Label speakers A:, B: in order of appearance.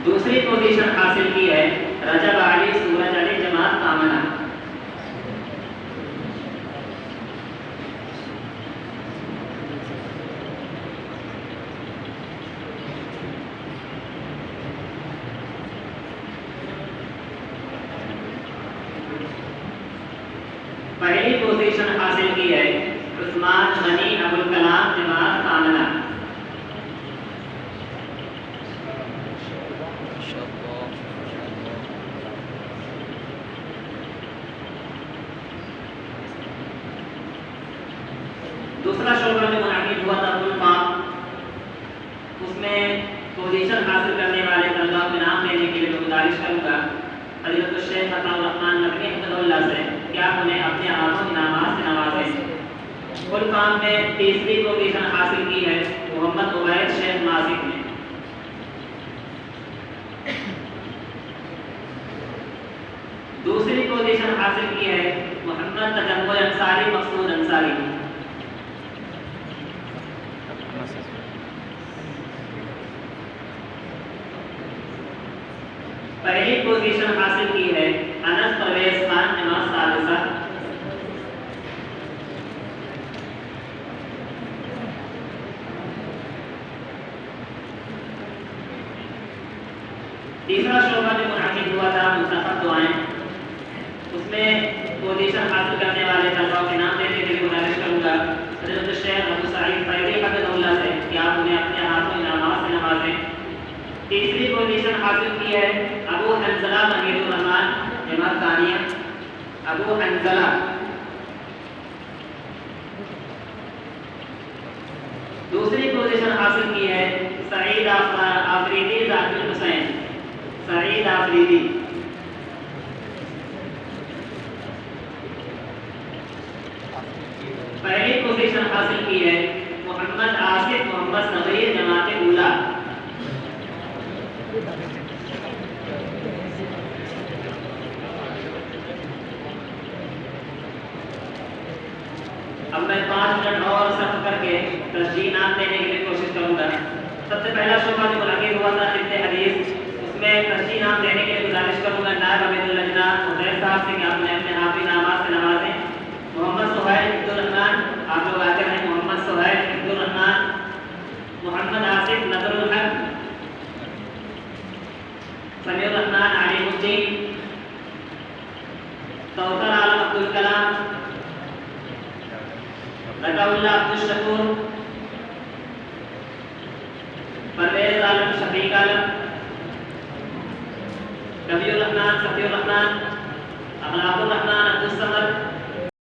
A: दूसरी पोजीशन हासिल की है रजब अली, सूरज अली, जमात कामना। पहली पोजीशन हासिल की है उस्मान गनी अबुल कलाम, जमात कामना। दूसरा शोबा जो मुनाकिब हुआ था फुल फॉर्म, उसमें पोजीशन हासिल करने वाले तलबा के नाम लेने के लिए मैं गुजारिश करूँगा हज़रत शेख अताउर रहमान नकवी हफ़िज़हुल्लाह से कि आप उन्हें अपने हाथों इनामात से नवाजें। फुल फॉर्म में तीसरी पोजीशन हासिल की है मोहम्मद उबैद शेख नासिक ने। दूसरी पोजीशन हासिल की है मोहम्मद तजम्मुल अंसारी, मकसूद अंसारी। पहली पोजीशन हासिल की है अनस परवेज खान, जमात सालिसा। तीसरा शोबा जो मुनाकिब हुआ था मुस्तफ़ा दुआएं, उसमें पोजीशन हासिल करने वाले तलबा के नाम लेने के लिए गुजारिश करूँगा हज़रत शेख अबू सईद फ़ैज़ी हफ़िज़हुल्लाह से कि आप उन्हें अपने हाथों इनामात से नवाजें। तीसरी पोजीशन हासिल की है अबू हंज़ला महीदुर रहमान, जमात तानिया। अबू हंज़ला। दूसरी पोजीशन हासिल की है सईद आफरीदी ज़ाकिर हुसैन, सईद आफरीदी। पहली पोजीशन हासिल की है मोहम्मद आसिफ मोहम्मद सगीर, जमात उला। अब मैं 5 मिनट और सर्व करके तस्जीह नाम देने के लिए कोशिश करूंगा। सबसे पहला शोबा जो मुनाकिब हुआ था हिफ्ज़ हदीस, उसमें तस्जीह नाम देने के लिए गुजारिश करूंगा नायब अमीरुल लजना हुसैन साहब से कि आपने अपने हाथ इनामात से नवाजें। मोहम्मद सुहैल हिफ्ज़ुर रहमान, आप लोग आते हैं। मोहम्मद सुहैल हिफ्ज़ुर रहमान, मोहम्मद आसिफ नज़रुल हक, समीउर रहमान अलीमुद्दीन, कौसर आलम अब्दुल कलाम, रकाउल्लाह अब्दुल शकूर, परवेज आलम शफीक आलम, कबीर रहमान, सफीउर रहमान, अखलाकुर रहमान,